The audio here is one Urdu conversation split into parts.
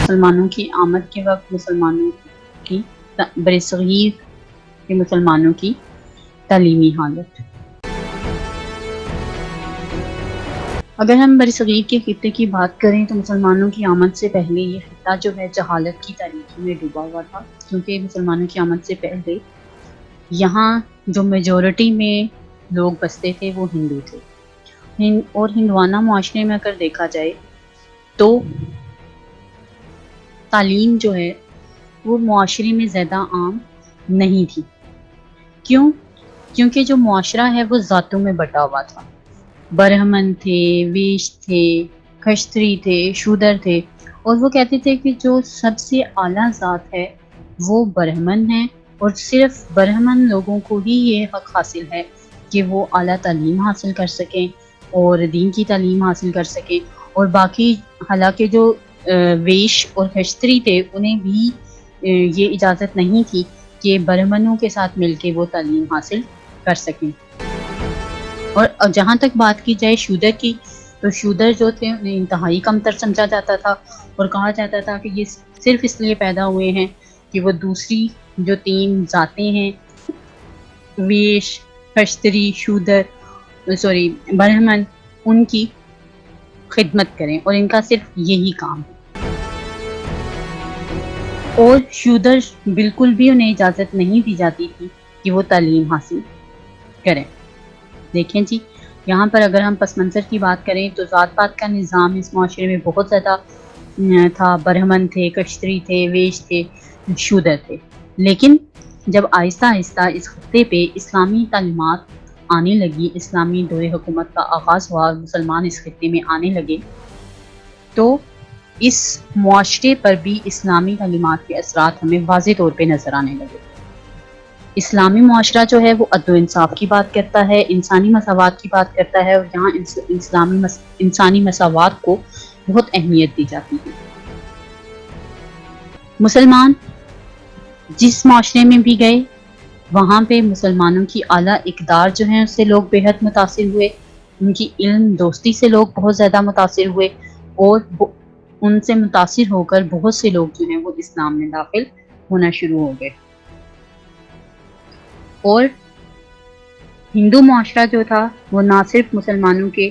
مسلمانوں کی آمد کے وقت مسلمانوں کی برصغیر کے مسلمانوں کی تعلیمی حالت۔ اگر ہم برصغیر کے خطے کی بات کریں تو مسلمانوں کی آمد سے پہلے یہ خطہ جو ہے جہالت کی تاریکی میں ڈوبا ہوا تھا، کیونکہ مسلمانوں کی آمد سے پہلے یہاں جو میجورٹی میں لوگ بستے تھے وہ ہندو تھے، اور ہندوانہ معاشرے میں اگر دیکھا جائے تو تعلیم جو ہے وہ معاشرے میں زیادہ عام نہیں تھی۔ کیوں؟ کیونکہ جو معاشرہ ہے وہ ذاتوں میں بٹا ہوا تھا، برہمن تھے، ویش تھے، کشتری تھے، شودر تھے، اور وہ کہتے تھے کہ جو سب سے اعلیٰ ذات ہے وہ برہمن ہے، اور صرف برہمن لوگوں کو ہی یہ حق حاصل ہے کہ وہ اعلیٰ تعلیم حاصل کر سکیں اور دین کی تعلیم حاصل کر سکیں، اور باقی حالانکہ جو ویش اور کشتری تھے انہیں بھی یہ اجازت نہیں تھی کہ برہمنوں کے ساتھ مل کے وہ تعلیم حاصل کر سکیں۔ اور جہاں تک بات کی جائے شودر کی، تو شودر جو تھے انہیں انتہائی کمتر سمجھا جاتا تھا، اور کہا جاتا تھا کہ یہ صرف اس لیے پیدا ہوئے ہیں کہ وہ دوسری جو تین ذاتیں ہیں ویش، کشتری، برہمن، ان کی خدمت کریں، اور ان کا صرف یہی کام ہے۔ اور شودر بالکل بھی انہیں اجازت نہیں دی جاتی تھی کہ وہ تعلیم حاصل کریں۔ دیکھیں جی، یہاں پر اگر ہم پس منظر کی بات کریں تو ذات پات کا نظام اس معاشرے میں بہت زیادہ تھا، برہمن تھے، کشتری تھے، ویش تھے، شودر تھے، لیکن جب آہستہ آہستہ اس خطے پہ اسلامی تعلیمات آنے لگی، اسلامی دور حکومت کا آغاز ہوا، مسلمان اس خطے میں آنے لگے، تو اس معاشرے پر بھی اسلامی تعلیمات کے اثرات ہمیں واضح طور پہ نظر آنے لگے۔ اسلامی معاشرہ جو ہے وہ عدل و انصاف کی بات کرتا ہے، انسانی مساوات کی بات کرتا ہے، اور یہاں انسانی مساوات کو بہت اہمیت دی جاتی ہے۔ مسلمان جس معاشرے میں بھی گئے وہاں پہ مسلمانوں کی اعلیٰ اقدار جو ہیں اس سے لوگ بے حد متاثر ہوئے، ان کی علم دوستی سے لوگ بہت زیادہ متاثر ہوئے، اور ان سے متاثر ہو کر بہت سے لوگ جو ہیں وہ اسلام میں داخل ہونا شروع ہو گئے۔ اور ہندو معاشرہ جو تھا وہ نہ صرف مسلمانوں کے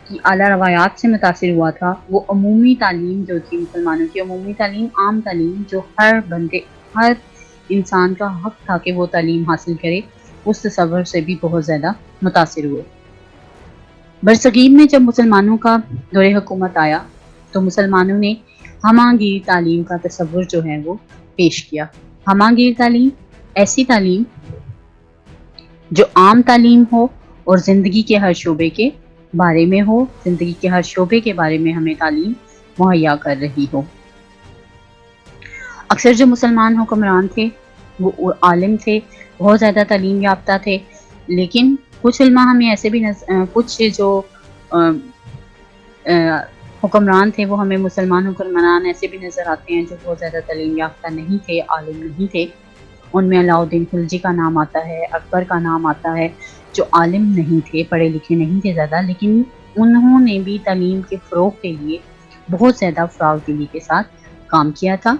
کی اعلیٰ روایات سے متاثر ہوا تھا، وہ عمومی تعلیم جو تھی مسلمانوں کی، عمومی تعلیم، عام تعلیم جو ہر انسان کا حق تھا کہ وہ تعلیم حاصل کرے، اس تصور سے بھی بہت زیادہ متاثر ہوئے۔ برصغیر میں جب مسلمانوں کا دور حکومت آیا تو مسلمانوں نے ہمہ گیر تعلیم کا تصور جو ہے وہ پیش کیا۔ ہمہ گیر تعلیم ایسی تعلیم جو عام تعلیم ہو اور زندگی کے ہر شعبے کے بارے میں ہو، زندگی کے ہر شعبے کے بارے میں ہمیں تعلیم مہیا کر رہی ہو۔ اکثر جو مسلمان حکمران تھے وہ عالم تھے، بہت زیادہ تعلیم یافتہ تھے، لیکن کچھ علماء ہمیں ایسے بھی کچھ جو حکمران تھے وہ ہمیں مسلمان حکمران ایسے بھی نظر آتے ہیں جو بہت زیادہ تعلیم یافتہ نہیں تھے، عالم نہیں تھے۔ ان میں علاء الدین خلجی کا نام آتا ہے، اکبر کا نام آتا ہے، جو عالم نہیں تھے، پڑھے لکھے نہیں تھے زیادہ، لیکن انہوں نے بھی تعلیم کے فروغ کے لیے بہت زیادہ فراگیری کے ساتھ کام کیا تھا،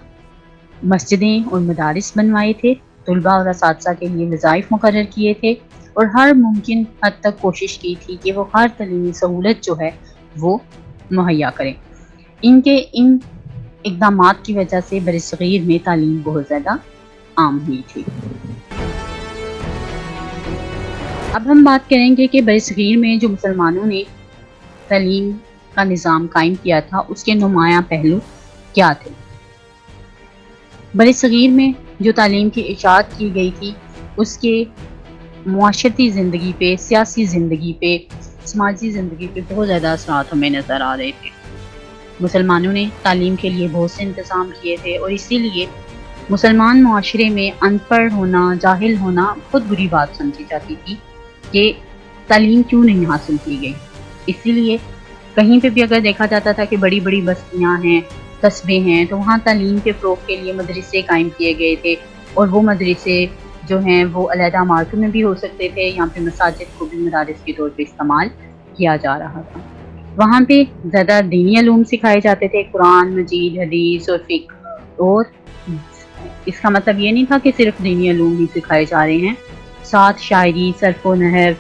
مسجدیں اور مدارس بنوائے تھے، طلباء اور اساتذہ کے لیے وظائف مقرر کیے تھے، اور ہر ممکن حد تک کوشش کی تھی کہ وہ ہر تعلیمی سہولت جو ہے وہ مہیا کریں۔ ان اقدامات کی وجہ سے برصغیر میں تعلیم بہت زیادہ عام ہوئی تھی۔ اب ہم بات کریں گے کہ برصغیر میں جو مسلمانوں نے تعلیم کا نظام قائم کیا تھا اس کے نمایاں پہلو کیا تھے۔ برصغیر میں جو تعلیم کی اشاعت کی گئی تھی اس کے معاشرتی زندگی پہ، سیاسی زندگی پہ، سماجی زندگی پہ بہت زیادہ اثرات ہمیں نظر آ رہے تھے۔ مسلمانوں نے تعلیم کے لیے بہت سے انتظام کیے تھے، اور اسی لیے مسلمان معاشرے میں ان پڑھ ہونا، جاہل ہونا بہت بری بات سمجھی جاتی تھی کہ تعلیم کیوں نہیں حاصل کی گئی۔ اسی لیے کہیں پہ بھی اگر دیکھا جاتا تھا کہ بڑی بڑی بستیاں ہیں، قصبے ہیں، تو وہاں تعلیم کے فروغ کے لیے مدرسے قائم کیے گئے تھے، اور وہ مدرسے جو ہیں وہ علیحدہ عمارتوں میں بھی ہو سکتے تھے، یہاں پہ مساجد کو بھی مدارس کے طور پہ استعمال کیا جا رہا تھا۔ وہاں پہ زیادہ دینی علوم سکھائے جاتے تھے، قرآن مجید، حدیث اور فقہ، اور اس کا مطلب یہ نہیں تھا کہ صرف دینی علوم ہی سکھائے جا رہے ہیں، ساتھ شاعری، صرف و نحو،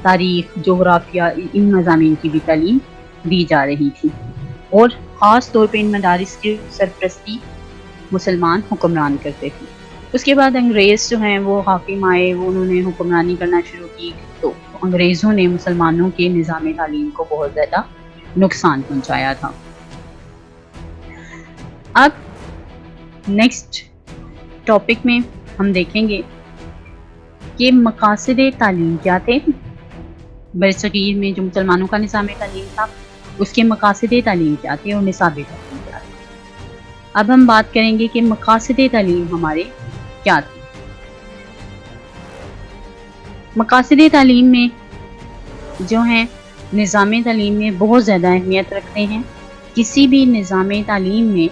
تاریخ، جغرافیہ، ان مضامین کی بھی تعلیم دی جا رہی تھی، اور خاص طور پہ ان مدارس کی سرپرستی مسلمان حکمران کرتے تھے۔ اس کے بعد انگریز جو ہیں وہ حاکم آئے، وہ انہوں نے حکمرانی کرنا شروع کی، تو انگریزوں نے مسلمانوں کے نظام تعلیم کو بہت زیادہ نقصان پہنچایا تھا۔ اب نیکسٹ ٹاپک میں ہم دیکھیں گے کہ مقاصد تعلیم کیا تھے۔ برصغیر میں جو مسلمانوں کا نظام تعلیم تھا اس کے مقاصد تعلیم کیا تھے اور نصاب تعلیم کیا تھے۔ اب ہم بات کریں گے کہ مقاصد تعلیم ہمارے کیا تھے۔ مقاصد تعلیم میں جو ہیں نظام تعلیم میں بہت زیادہ اہمیت رکھتے ہیں۔ کسی بھی نظام تعلیم میں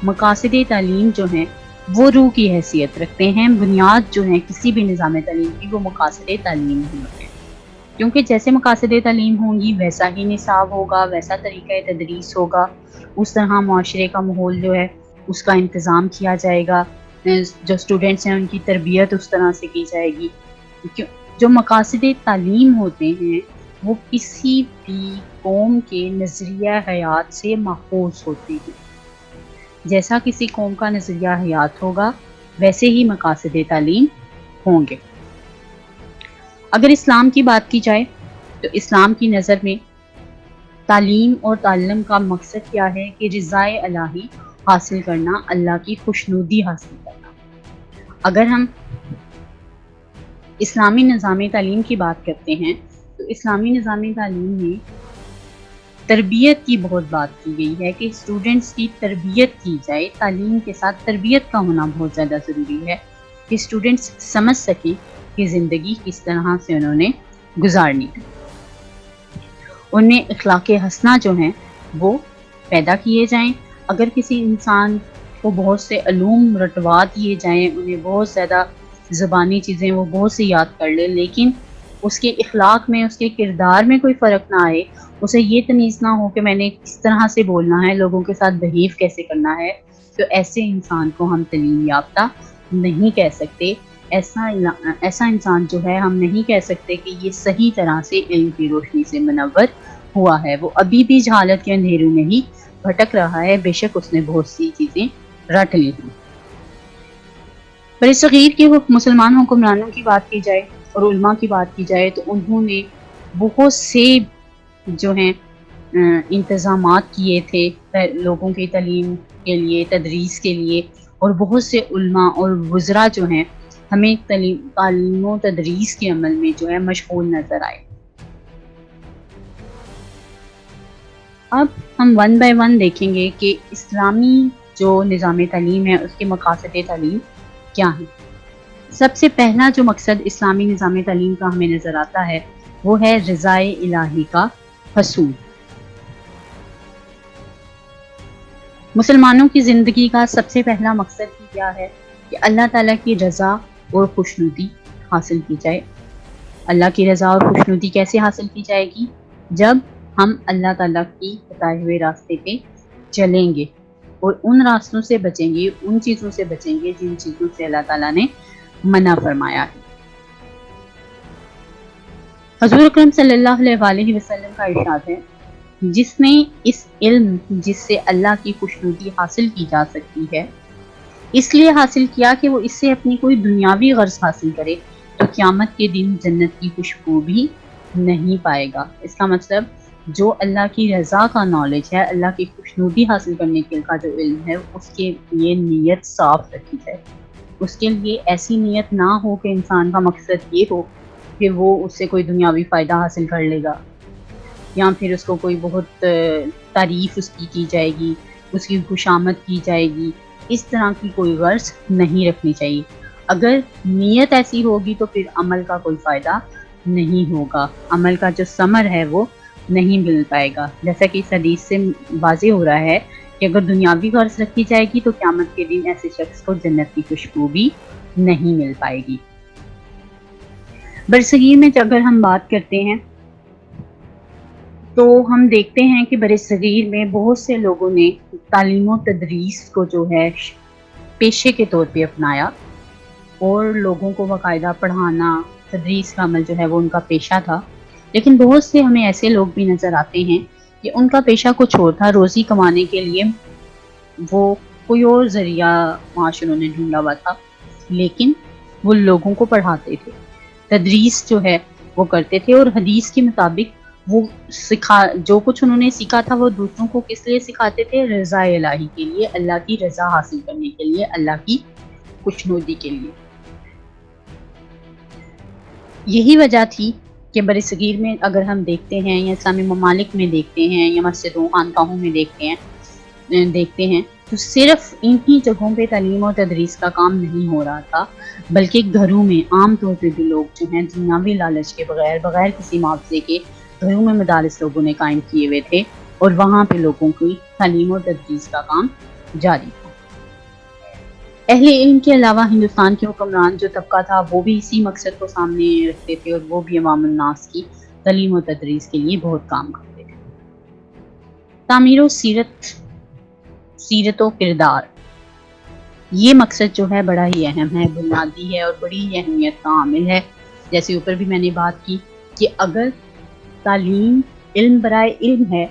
مقاصد تعلیم جو ہیں وہ روح کی حیثیت رکھتے ہیں، بنیاد جو ہے کسی بھی نظام تعلیم کی وہ مقاصد تعلیم ہی ہوتے ہیں، کیونکہ جیسے مقاصد تعلیم ہوں گی ویسا ہی نصاب ہوگا، ویسا طریقہ تدریس ہوگا، اس طرح معاشرے کا ماحول جو ہے اس کا انتظام کیا جائے گا، جو اسٹوڈنٹس ہیں ان کی تربیت اس طرح سے کی جائے گی۔ جو مقاصد تعلیم ہوتے ہیں وہ کسی بھی قوم کے نظریہ حیات سے محفوظ ہوتے ہیں۔ جیسا کسی قوم کا نظریہ حیات ہوگا ویسے ہی مقاصد تعلیم ہوں گے۔ اگر اسلام کی بات کی جائے تو اسلام کی نظر میں تعلیم اور تعلم کا مقصد کیا ہے کہ رضائے الہی حاصل کرنا، اللہ کی خوشنودی حاصل کرنا۔ اگر ہم اسلامی نظام تعلیم کی بات کرتے ہیں تو اسلامی نظام تعلیم میں تربیت کی بہت بات کی گئی ہے کہ اسٹوڈنٹس کی تربیت کی جائے، تعلیم کے ساتھ تربیت کا ہونا بہت زیادہ ضروری ہے کہ اسٹوڈنٹس سمجھ سکیں کہ زندگی کس طرح سے انہوں نے گزارنی ہے۔ ان میں اخلاق حسنہ جو ہیں وہ پیدا کیے جائیں۔ اگر کسی انسان کو بہت سے علوم رٹوا دیے جائیں، انہیں بہت زیادہ زبانی چیزیں وہ بہت سی یاد کر لے، لیکن اس کے اخلاق میں، اس کے کردار میں کوئی فرق نہ آئے، اسے یہ تمیز نہ ہو کہ میں نے کس طرح سے بولنا ہے، لوگوں کے ساتھ بہیو کیسے کرنا ہے، تو ایسے انسان کو ہم تعلیم یافتہ نہیں کہہ سکتے۔ ایسا انسان جو ہے ہم نہیں کہہ سکتے کہ یہ صحیح طرح سے علم کی روشنی سے منور ہوا ہے، وہ ابھی بھی جہالت کے اندھیروں میں ہی بھٹک رہا ہے، بے شک اس نے بہت سی چیزیں رٹ لی ہیں۔ برصغیر کے مسلمان حکمرانوں کی بات کی جائے اور علماء کی بات کی جائے تو انہوں نے بہت سے جو ہیں انتظامات کیے تھے لوگوں کی تعلیم کے لیے، تدریس کے لیے، اور بہت سے علماء اور وزراء جو ہیں ہمیں تعلیم و تدریس کے عمل میں جو ہے مشغول نظر آئے۔ اب ہم ون بائی ون دیکھیں گے کہ اسلامی جو نظام تعلیم ہے اس کے مقاصد تعلیم کیا ہیں۔ سب سے پہلا جو مقصد اسلامی نظام تعلیم کا ہمیں نظر آتا ہے وہ ہے رضائے الہی کا حصول۔ مسلمانوں کی زندگی کا سب سے پہلا مقصد ہی کیا ہے کہ اللہ تعالیٰ کی رضا اور خوشنودی حاصل کی جائے۔ اللہ کی رضا اور خوشنودی کیسے حاصل کی جائے گی؟ جب ہم اللہ تعالیٰ کی بتائے ہوئے راستے پہ چلیں گے اور ان راستوں سے بچیں گے، ان چیزوں سے بچیں گے جن چیزوں سے اللہ تعالیٰ نے منع فرمایا ہے۔ حضور اکرم صلی اللہ علیہ وسلم کا ارشاد ہے، جس نے اس علم جس سے اللہ کی خوشنودی حاصل کی جا سکتی ہے اس لیے حاصل کیا کہ وہ اس سے اپنی کوئی دنیاوی غرض حاصل کرے تو قیامت کے دن جنت کی خوشبو بھی نہیں پائے گا۔ اس کا مطلب جو اللہ کی رضا کا نالج ہے، اللہ کی خوشنودی حاصل کرنے کا جو علم ہے، اس کے لیے نیت صاف رکھی جائے۔ اس کے لیے ایسی نیت نہ ہو کہ انسان کا مقصد یہ ہو کہ وہ اس سے کوئی دنیاوی فائدہ حاصل کر لے گا، یا پھر اس کو کوئی بہت تعریف اس کی جائے گی، اس کی خوشامد کی جائے گی، اس طرح کی کوئی غرض نہیں رکھنی چاہیے۔ اگر نیت ایسی ہوگی تو پھر عمل کا کوئی فائدہ نہیں ہوگا، عمل کا جو ثمر ہے وہ نہیں مل پائے گا۔ جیسا کہ اس حدیث سے واضح ہو رہا ہے کہ اگر دنیاوی غرض رکھی جائے گی تو قیامت کے دن ایسے شخص کو جنت کی خوشبو بھی نہیں مل پائے گی۔ برصغیر میں اگر ہم بات کرتے ہیں تو ہم دیکھتے ہیں کہ برصغیر میں بہت سے لوگوں نے تعلیم و تدریس کو جو ہے پیشے کے طور پہ اپنایا، اور لوگوں کو باقاعدہ پڑھانا، تدریس کا عمل جو ہے وہ ان کا پیشہ تھا. لیکن بہت سے ہمیں ایسے لوگ بھی نظر آتے ہیں کہ ان کا پیشہ کچھ اور تھا. روزی کمانے کے لیے وہ کوئی اور ذریعہ معاشروں نے ڈھونڈا ہوا تھا، لیکن وہ لوگوں کو پڑھاتے تھے، تدریس جو ہے وہ کرتے تھے. اور حدیث کے مطابق وہ جو کچھ انہوں نے سیکھا تھا وہ دوسروں کو کس لیے سکھاتے تھے؟ رضا الہی کے لیے، اللہ کی رضا حاصل کرنے کے لیے، اللہ کی خوشنودی کے لیے. یہی وجہ تھی کہ برصغیر میں اگر ہم دیکھتے ہیں یا اسلامی ممالک میں دیکھتے ہیں یا مسجدوں خانقاہوں میں دیکھتے ہیں تو صرف انہی جگہوں پہ تعلیم و تدریس کا کام نہیں ہو رہا تھا، بلکہ گھروں میں عام طور پہ بھی لوگ جو ہیں دنیاوی لالچ کے بغیر کسی معاوضے کے گھروں میں مدارس لوگوں نے قائم کیے ہوئے تھے، اور وہاں پہ لوگوں کی تعلیم و تدریس کا کام جاری تھا. اہل علم کے علاوہ ہندوستان کے حکمران جو طبقہ تھا وہ بھی اسی مقصد کو سامنے رکھتے تھے، اور وہ بھی عوام الناس کی تعلیم و تدریس کے لیے بہت کام کرتے تھے. تعمیر و سیرت و کردار، یہ مقصد جو ہے بڑا ہی اہم ہے، بنیادی ہے اور بڑی ہی اہمیت کا عامل ہے. جیسے اوپر بھی میں نے بات کی کہ اگر تعلیم علم برائے علم ہے،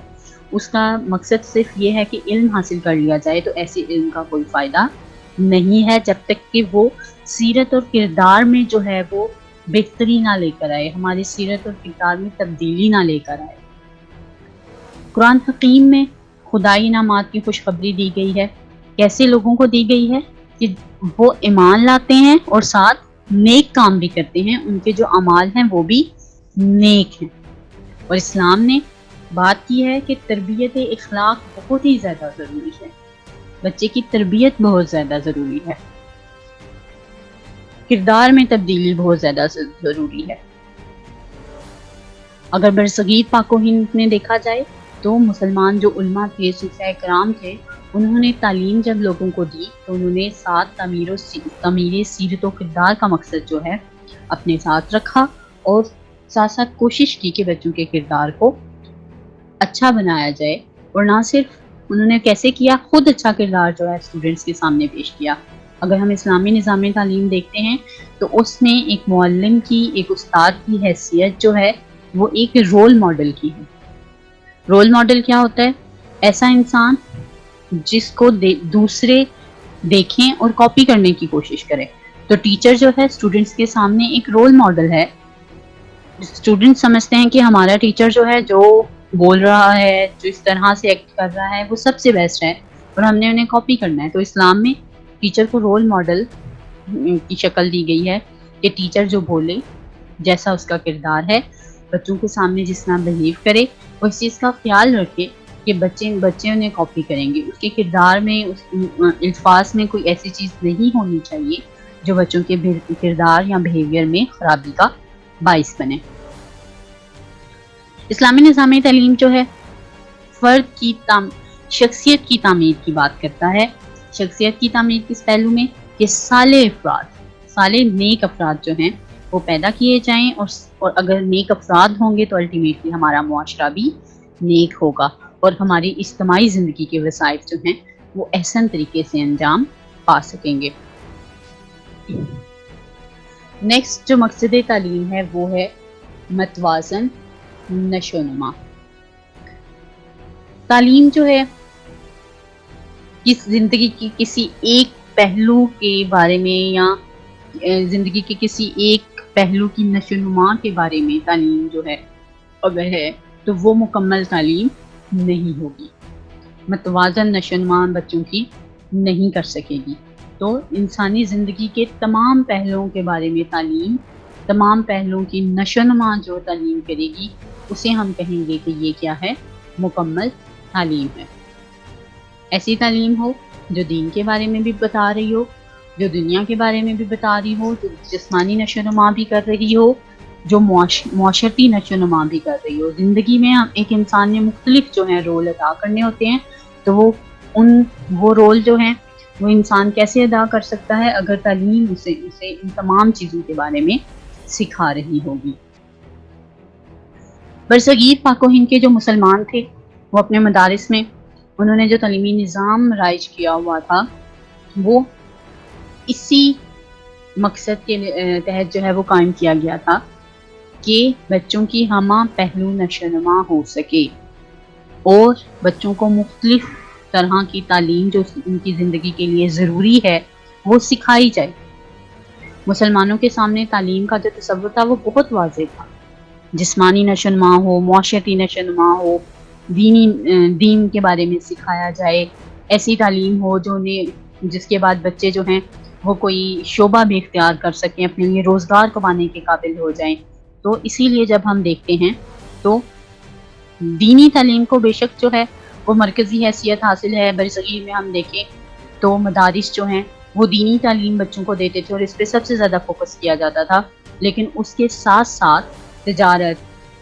اس کا مقصد صرف یہ ہے کہ علم حاصل کر لیا جائے، تو ایسے علم کا کوئی فائدہ نہیں ہے جب تک کہ وہ سیرت اور کردار میں جو ہے وہ بہتری نہ لے کر آئے، ہماری سیرت اور کردار میں تبدیلی نہ لے کر آئے. قرآن حکیم میں خدائی انعامات کی خوشخبری دی گئی ہے. کیسے لوگوں کو دی گئی ہے؟ کہ وہ ایمان لاتے ہیں اور ساتھ نیک کام بھی کرتے ہیں، ان کے جو اعمال ہیں وہ بھی نیک ہیں. اور اسلام نے بات کی ہے کہ تربیت اخلاق بہت ہی زیادہ ضروری ہے، بچے کی تربیت بہت زیادہ ضروری ہے، کردار میں تبدیلی بہت زیادہ ضروری ہے. اگر برصغیر پاک و ہند میں دیکھا جائے تو مسلمان جو علماء تھے، صوفیاء کرام تھے، انہوں نے تعلیم جب لوگوں کو دی تو انہوں نے ساتھ تعمیر سیرت و کردار کا مقصد جو ہے اپنے ساتھ رکھا، اور ساتھ ساتھ کوشش کی کہ بچوں کے کردار کو اچھا بنایا جائے. اور نہ صرف انہوں نے کیسے کیا، خود اچھا کردار جو ہے اسٹوڈنٹس کے سامنے پیش کیا. اگر ہم اسلامی نظام تعلیم دیکھتے ہیں تو اس میں ایک معلم کی، ایک استاد کی حیثیت جو ہے وہ ایک رول ماڈل کی ہے. رول ماڈل کیا ہوتا ہے؟ ایسا انسان جس کو دوسرے دیکھیں اور کاپی کرنے کی کوشش کرے. تو ٹیچر جو ہے اسٹوڈنٹس کے سامنے ایک رول ماڈل ہے. اسٹوڈنٹ سمجھتے ہیں کہ ہمارا ٹیچر جو ہے جو بول رہا ہے، جو اس طرح سے ایکٹ کر رہا ہے وہ سب سے بیسٹ ہے، اور ہم نے انہیں کاپی کرنا ہے. تو اسلام میں ٹیچر کو رول ماڈل کی شکل دی گئی ہے کہ ٹیچر جو بولے، جیسا اس کا کردار ہے، بچوں کے سامنے جس طرح بہیو کرے، اور اس چیز کا خیال رکھے کہ بچے انہیں کاپی کریں گے. اس کے کردار میں، اس الفاظ میں کوئی ایسی چیز نہیں ہونی چاہیے جو بچوں کے کردار یا بیہیویئر میں خرابی کا باعث بنے. اسلامی نظام تعلیم جو ہے فرد کی شخصیت کی تعمیر کی بات کرتا ہے. شخصیت کی تعمیر کس پہلو میں؟ کہ صالح نیک افراد جو ہیں وہ پیدا کیے جائیں، اور اگر نیک افراد ہوں گے تو الٹیمیٹلی ہمارا معاشرہ بھی نیک ہوگا، اور ہماری اجتماعی زندگی کے وظائف جو ہیں وہ احسن طریقے سے انجام پا سکیں گے. نیکسٹ جو مقصد تعلیم ہے وہ ہے متوازن نشو و نما. تعلیم جو ہے زندگی کی کسی ایک پہلو کے بارے میں یا زندگی کے کسی ایک پہلو کی نشو و نما کے بارے میں تعلیم جو ہے اگر ہے تو وہ مکمل تعلیم نہیں ہوگی. متوازن نشو و نما بچوں کی نہیں کر سکے گی. تو انسانی زندگی کے تمام پہلوؤں کے بارے میں تعلیم، تمام پہلوؤں کی نشو و نما جو تعلیم کرے گی اسے ہم کہیں گے کہ یہ کیا ہے؟ مکمل تعلیم ہے. ایسی تعلیم ہو جو دین کے بارے میں بھی بتا رہی ہو، جو دنیا کے بارے میں بھی بتا رہی ہو، جو جسمانی نشو و نما بھی کر رہی ہو، جو معاشرتی نشو و نما بھی کر رہی ہو. زندگی میں ایک انسان نے مختلف جو ہیں رول ادا کرنے ہوتے ہیں، تو وہ رول جو ہیں وہ انسان کیسے ادا کر سکتا ہے اگر تعلیم اسے ان تمام چیزوں کے بارے میں سکھا رہی ہوگی. برصغیر پاک و ہند کے جو مسلمان تھے وہ اپنے مدارس میں انہوں نے جو تعلیمی نظام رائج کیا ہوا تھا وہ اسی مقصد کے تحت جو ہے وہ قائم کیا گیا تھا کہ بچوں کی ہمہ پہلو نشوونما ہو سکے اور بچوں کو مختلف طرح کی تعلیم جو ان کی زندگی کے لیے ضروری ہے وہ سکھائی جائے۔ مسلمانوں کے سامنے تعلیم کا جو تصور تھا وہ بہت واضح تھا، جسمانی نشوونما ہو، معاشرتی نشوونما ہو، دین کے بارے میں سکھایا جائے، ایسی تعلیم ہو جو انہیں جس کے بعد بچے جو ہیں وہ کوئی شعبہ بھی اختیار کر سکیں، اپنے لیے روزگار کمانے کے قابل ہو جائیں۔ تو اسی لیے جب ہم دیکھتے ہیں تو دینی تعلیم کو بے شک جو ہے وہ مرکزی حیثیت حاصل ہے۔ برصغیر میں ہم دیکھیں تو مدارس جو ہیں وہ دینی تعلیم بچوں کو دیتے تھے اور اس پہ سب سے زیادہ فوکس کیا جاتا تھا، لیکن اس کے ساتھ ساتھ تجارت،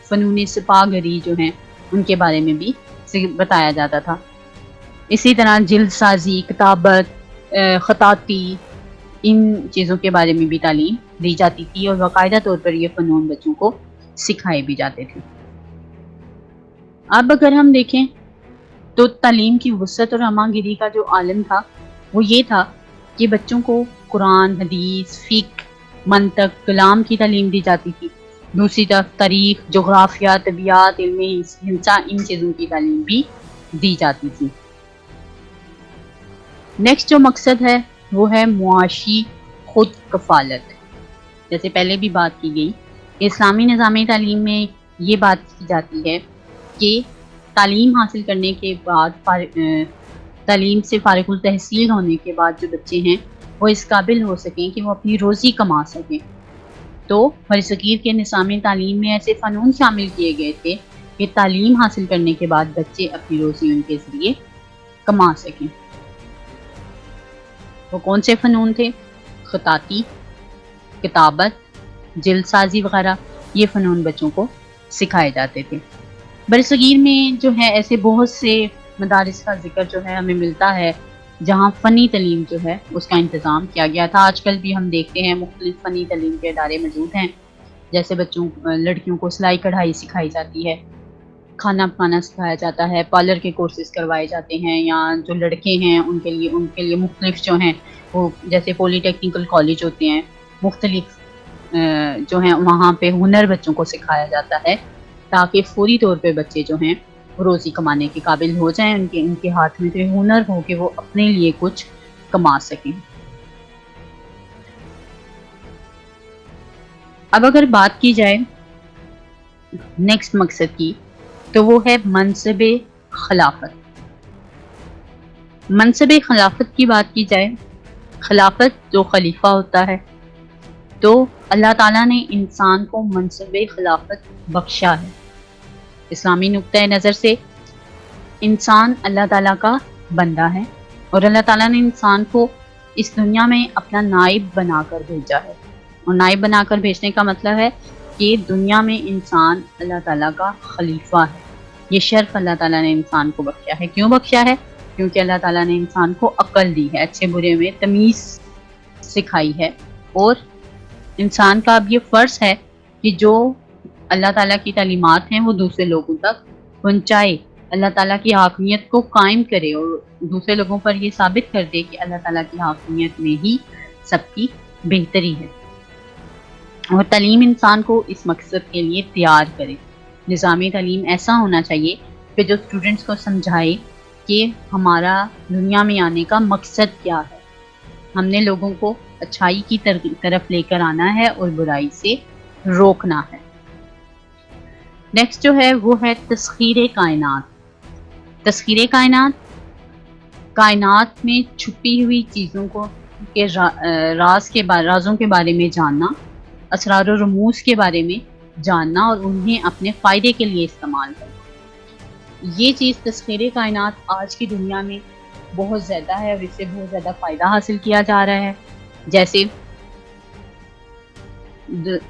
فنون سپاہ گری جو ہیں ان کے بارے میں بھی بتایا جاتا تھا۔ اسی طرح جلد سازی، کتابت، خطاطی، ان چیزوں کے بارے میں بھی تعلیم دی جاتی تھی اور باقاعدہ طور پر یہ فنون بچوں کو سکھائے بھی جاتے تھے۔ اب اگر ہم دیکھیں تو تعلیم کی وسعت اور ہمہ گیری کا جو عالم تھا وہ یہ تھا کہ بچوں کو قرآن، حدیث، فقہ، منطق، کلام کی تعلیم دی جاتی تھی، دوسری طرف تاریخ، جغرافیہ، طبیعت، علم ہندسہ، ان چیزوں کی تعلیم بھی دی جاتی تھی۔ نیکسٹ جو مقصد ہے وہ ہے معاشی خود کفالت۔ جیسے پہلے بھی بات کی گئی، اسلامی نظام تعلیم میں یہ بات کی جاتی ہے کہ تعلیم حاصل کرنے کے بعد تعلیم سے فارغ التحصیل ہونے کے بعد جو بچے ہیں وہ اس قابل ہو سکیں کہ وہ اپنی روزی کما سکیں۔ تو برصغیر کے نظام تعلیم میں ایسے فنون شامل کیے گئے تھے کہ تعلیم حاصل کرنے کے بعد بچے اپنی روزی ان کے ذریعے کما سکیں۔ وہ کون سے فنون تھے؟ خطاطی، کتابت، جلد سازی وغیرہ، یہ فنون بچوں کو سکھائے جاتے تھے۔ برصغیر میں جو ہے ایسے بہت سے مدارس کا ذکر جو ہے ہمیں ملتا ہے جہاں فنی تعلیم جو ہے اس کا انتظام کیا گیا تھا۔ آج کل بھی ہم دیکھتے ہیں مختلف فنی تعلیم کے ادارے موجود ہیں، جیسے لڑکیوں کو سلائی کڑھائی سکھائی جاتی ہے، کھانا پکانا سکھایا جاتا ہے، پارلر کے کورسز کروائے جاتے ہیں، یا جو لڑکے ہیں ان کے لیے مختلف جو ہیں وہ جیسے پولی ٹیکنیکل کالج ہوتے ہیں، مختلف جو ہیں وہاں پہ ہنر بچوں کو سکھایا جاتا ہے تاکہ فوری طور پہ بچے جو ہیں روزی کمانے کے قابل ہو جائیں، ان کے ہاتھ میں تو ہنر ہو کہ وہ اپنے لیے کچھ کما سکیں۔ اب اگر بات کی جائے نیکسٹ مقصد کی تو وہ ہے منصب خلافت۔ منصب خلافت کی بات کی جائے، خلافت جو خلیفہ ہوتا ہے تو اللہ تعالیٰ نے انسان کو منصب خلافت بخشا ہے۔ اسلامی نقطۂ نظر سے انسان اللہ تعالیٰ کا بندہ ہے اور اللہ تعالیٰ نے انسان کو اس دنیا میں اپنا نائب بنا کر بھیجا ہے، اور نائب بنا کر بھیجنے کا مطلب ہے کہ دنیا میں انسان اللہ تعالیٰ کا خلیفہ ہے۔ یہ شرف اللہ تعالیٰ نے انسان کو بخشا ہے۔ کیوں بخشا ہے؟ کیونکہ اللہ تعالیٰ نے انسان کو عقل دی ہے، اچھے برے میں تمیز سکھائی ہے، اور انسان کا اب یہ فرض ہے کہ جو اللہ تعالیٰ کی تعلیمات ہیں وہ دوسرے لوگوں تک پہنچائے، اللہ تعالیٰ کی حاکمیت کو قائم کرے اور دوسرے لوگوں پر یہ ثابت کر دے کہ اللہ تعالیٰ کی حاکمیت میں ہی سب کی بہتری ہے، اور تعلیم انسان کو اس مقصد کے لیے تیار کرے۔ نظام تعلیم ایسا ہونا چاہیے کہ جو اسٹوڈنٹس کو سمجھائے کہ ہمارا دنیا میں آنے کا مقصد کیا ہے، ہم نے لوگوں کو اچھائی کی طرف لے کر آنا ہے اور برائی سے روکنا ہے۔ نیکسٹ جو ہے وہ ہے تسخیر کائنات۔ تسخیر کائنات، کائنات میں چھپی ہوئی چیزوں کو کے رازوں کے بارے میں جاننا، اسرار و رموز کے بارے میں جاننا اور انہیں اپنے فائدے کے لیے استعمال کرنا۔ یہ چیز تسخیر کائنات آج کی دنیا میں بہت زیادہ ہے اور اس سے بہت زیادہ فائدہ حاصل کیا جا رہا ہے۔ جیسے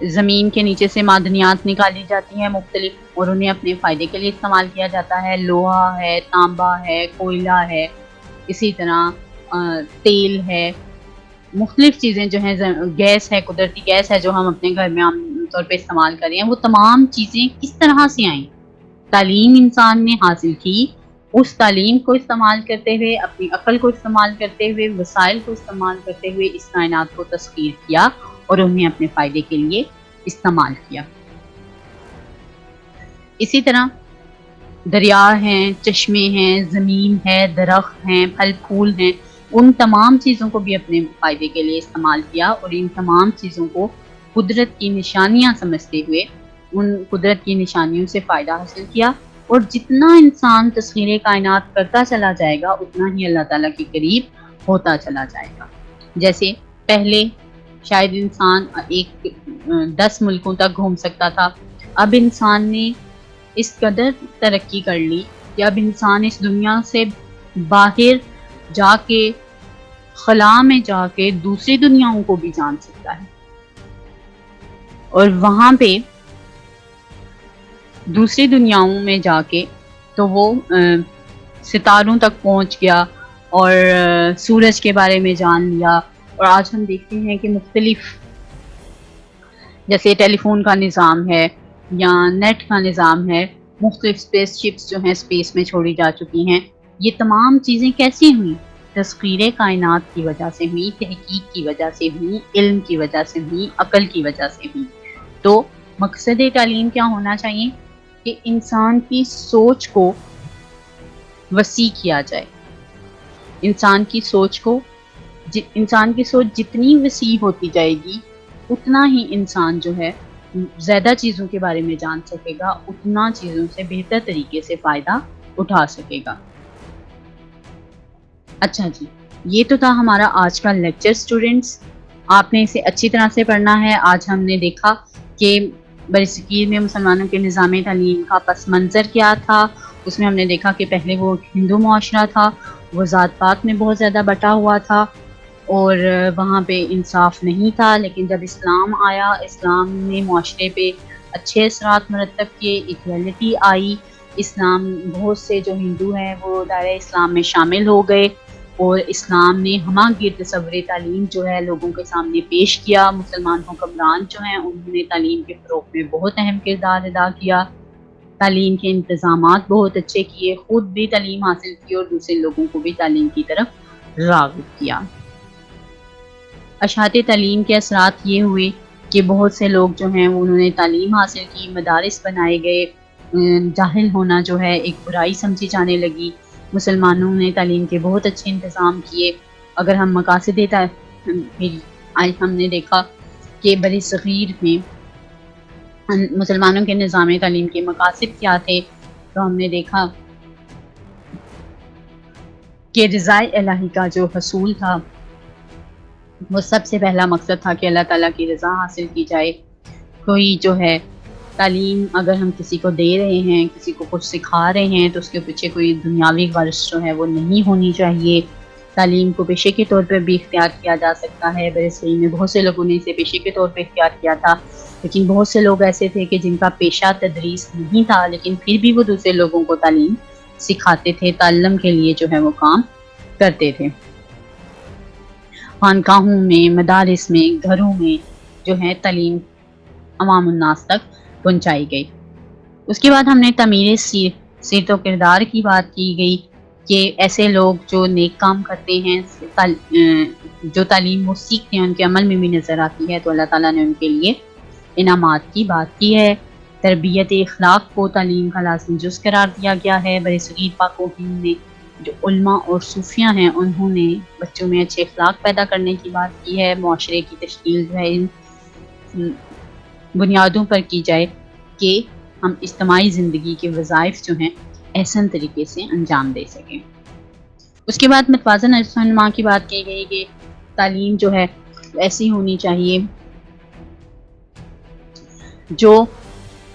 زمین کے نیچے سے معدنیات نکالی جاتی ہیں مختلف اور انہیں اپنے فائدے کے لیے استعمال کیا جاتا ہے، لوہا ہے، تانبا ہے، کوئلہ ہے، اسی طرح تیل ہے، مختلف چیزیں جو ہیں، گیس ہے، قدرتی گیس ہے جو ہم اپنے گھر میں عام طور پہ استعمال کر رہے ہیں، وہ تمام چیزیں کس طرح سے آئیں؟ تعلیم انسان نے حاصل کی، اس تعلیم کو استعمال کرتے ہوئے، اپنی عقل کو استعمال کرتے ہوئے، وسائل کو استعمال کرتے ہوئے اس کائنات کو تسخیر کیا اور انہیں اپنے فائدے کے لیے استعمال کیا۔ اسی طرح دریا ہیں، چشمے ہیں، زمین ہے، درخت ہیں، پھل پھول ہیں، ان تمام چیزوں کو بھی اپنے فائدے کے لیے استعمال کیا اور ان تمام چیزوں کو قدرت کی نشانیاں سمجھتے ہوئے ان قدرت کی نشانیوں سے فائدہ حاصل کیا، اور جتنا انسان تسخیر کائنات کرتا چلا جائے گا اتنا ہی اللہ تعالیٰ کے قریب ہوتا چلا جائے گا۔ جیسے پہلے شاید انسان 10 ملکوں تک گھوم سکتا تھا، اب انسان نے اس قدر ترقی کر لی کہ اب انسان اس دنیا سے باہر جا کے، خلا میں جا کے دوسری دنیاؤں کو بھی جان سکتا ہے، اور وہاں پہ دوسری دنیاؤں میں جا کے تو وہ ستاروں تک پہنچ گیا اور سورج کے بارے میں جان لیا۔ اور آج ہم دیکھتے ہیں کہ مختلف جیسے ٹیلی فون کا نظام ہے یا نیٹ کا نظام ہے، مختلف اسپیس شپس جو ہیں اسپیس میں چھوڑی جا چکی ہیں، یہ تمام چیزیں کیسی ہوئیں؟ تسخیر کائنات کی وجہ سے ہوئی، تحقیق کی وجہ سے ہوئی، علم کی وجہ سے ہوئی، عقل کی وجہ سے ہوئی۔ تو مقصد تعلیم کیا ہونا چاہیے؟ کہ انسان کی سوچ کو وسیع کیا جائے، انسان کی سوچ جتنی وسیع ہوتی جائے گی اتنا ہی انسان جو ہے زیادہ چیزوں کے بارے میں جان سکے گا، اتنا چیزوں سے بہتر طریقے سے فائدہ اٹھا سکے گا۔ اچھا جی، یہ تو تھا ہمارا آج کا لیکچر اسٹوڈنٹس، آپ نے اسے اچھی طرح سے پڑھنا ہے۔ آج ہم نے دیکھا کہ برصغیر میں مسلمانوں کے نظام تعلیم کا پس منظر کیا تھا۔ اس میں ہم نے دیکھا کہ پہلے وہ ہندو معاشرہ تھا، وہ ذات پات میں بہت زیادہ بٹا ہوا تھا اور وہاں پہ انصاف نہیں تھا، لیکن جب اسلام آیا، اسلام نے معاشرے پہ اچھے اثرات مرتب کیے، ایکویلٹی آئی، اسلام بہت سے جو ہندو ہیں وہ دائرہ اسلام میں شامل ہو گئے، اور اسلام نے ہمہ گیر تصور تعلیم جو ہے لوگوں کے سامنے پیش کیا۔ مسلمان حکمران جو ہیں انہوں نے تعلیم کے فروغ میں بہت اہم کردار ادا کیا، تعلیم کے انتظامات بہت اچھے کیے، خود بھی تعلیم حاصل کی اور دوسرے لوگوں کو بھی تعلیم کی طرف راغب کیا۔ اشاعت تعلیم کے اثرات یہ ہوئے کہ بہت سے لوگ جو ہیں انہوں نے تعلیم حاصل کی، مدارس بنائے گئے، جاہل ہونا جو ہے ایک برائی سمجھی جانے لگی، مسلمانوں نے تعلیم کے بہت اچھے انتظام کیے۔ اگر ہم مقاصد آج ہم نے دیکھا کہ برصغیر میں مسلمانوں کے نظام تعلیم کے مقاصد کیا تھے، تو ہم نے دیکھا کہ رضا الہی کا جو حصول تھا وہ سب سے پہلا مقصد تھا کہ اللہ تعالیٰ کی رضا حاصل کی جائے۔ کوئی جو ہے تعلیم اگر ہم کسی کو دے رہے ہیں، کسی کو کچھ سکھا رہے ہیں، تو اس کے پیچھے کوئی دنیاوی غرض جو ہے وہ نہیں ہونی چاہیے۔ تعلیم کو پیشے کے طور پر بھی اختیار کیا جا سکتا ہے۔ برصغیر میں بہت سے لوگوں نے اسے پیشے کے طور پر اختیار کیا تھا، لیکن بہت سے لوگ ایسے تھے کہ جن کا پیشہ تدریس نہیں تھا، لیکن پھر بھی وہ دوسرے لوگوں کو تعلیم سکھاتے تھے، تعلم کے لیے جو ہے وہ کام کرتے تھے۔ خانقاہوں میں، مدارس میں، گھروں میں جو ہے تعلیم عوام الناس تک پہنچائی گئی۔ اس کے بعد ہم نے تعمیر سیرت و کردار کی بات کی گئی کہ ایسے لوگ جو نیک کام کرتے ہیں، جو تعلیم وہ سیکھتے ہیں ان کے عمل میں بھی نظر آتی ہے، تو اللہ تعالیٰ نے ان کے لیے انعامات کی بات کی ہے۔ تربیت اخلاق کو تعلیم کا لازمی جز قرار دیا گیا ہے۔ برصغیر پاک و ہند میں جو علماء اور صوفیاء ہیں انہوں نے بچوں میں اچھے اخلاق پیدا کرنے کی بات کی ہے۔ معاشرے کی تشکیل جو ہے ان بنیادوں پر کی جائے کہ ہم اجتماعی زندگی کے وظائف جو ہیں احسن طریقے سے انجام دے سکیں۔ اس کے بعد متوازن رہنما کی بات کی گئی کہ تعلیم جو ہے ایسی ہونی چاہیے جو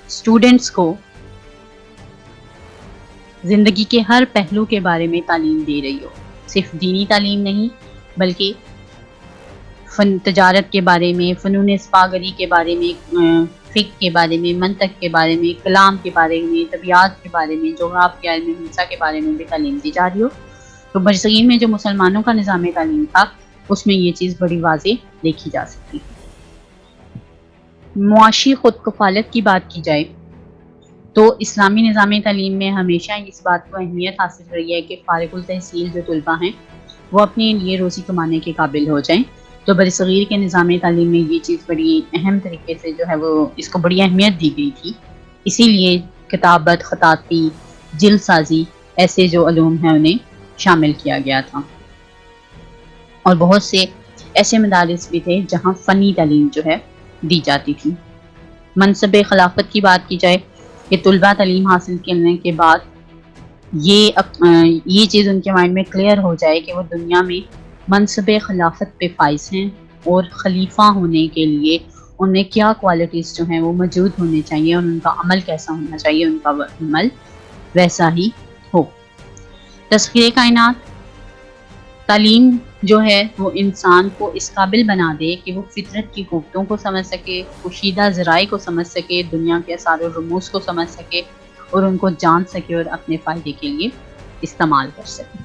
اسٹوڈنٹس کو زندگی کے ہر پہلو کے بارے میں تعلیم دے رہی ہو، صرف دینی تعلیم نہیں بلکہ تجارت کے بارے میں، فنون اسپاگری کے بارے میں، فقہ کے بارے میں، منطق کے بارے میں، کلام کے بارے میں، طبیعت کے بارے میں، جغرافیہ، علم ہندسہ کے بارے میں بھی تعلیم دی جا رہی ہو۔ تو برصغیر میں جو مسلمانوں کا نظام تعلیم تھا اس میں یہ چیز بڑی واضح دیکھی جا سکتی ہے۔ معاشی خود کفالت کی بات کی جائے تو اسلامی نظام تعلیم میں ہمیشہ اس بات کو اہمیت حاصل رہی ہے کہ فارغ التحصیل جو طلباء ہیں وہ اپنے لیے روزی کمانے کے قابل ہو جائیں. تو برصغیر کے نظام تعلیم میں یہ چیز بڑی اہم طریقے سے جو ہے وہ اس کو بڑی اہمیت دی گئی تھی. اسی لیے کتابت، خطاطی، جلد سازی ایسے جو علوم ہیں انہیں شامل کیا گیا تھا. اور بہت سے ایسے مدارس بھی تھے جہاں فنی تعلیم جو ہے دی جاتی تھی. منصب خلافت کی بات کی جائے کہ طلباء تعلیم حاصل کرنے کے بعد یہ چیز ان کے مائنڈ میں کلیئر ہو جائے کہ وہ دنیا میں منصب خلافت پہ فائز ہیں اور خلیفہ ہونے کے لیے انہیں کیا کوالٹیز جو ہیں وہ موجود ہونے چاہیے اور ان کا عمل کیسا ہونا چاہیے، ان کا عمل ویسا ہی ہو. تسخیر کائنات، تعلیم جو ہے وہ انسان کو اس قابل بنا دے کہ وہ فطرت کی قوتوں کو سمجھ سکے، پوشیدہ ذرائع کو سمجھ سکے، دنیا کے اسرار و رموز کو سمجھ سکے اور ان کو جان سکے اور اپنے فائدے کے لیے استعمال کر سکے.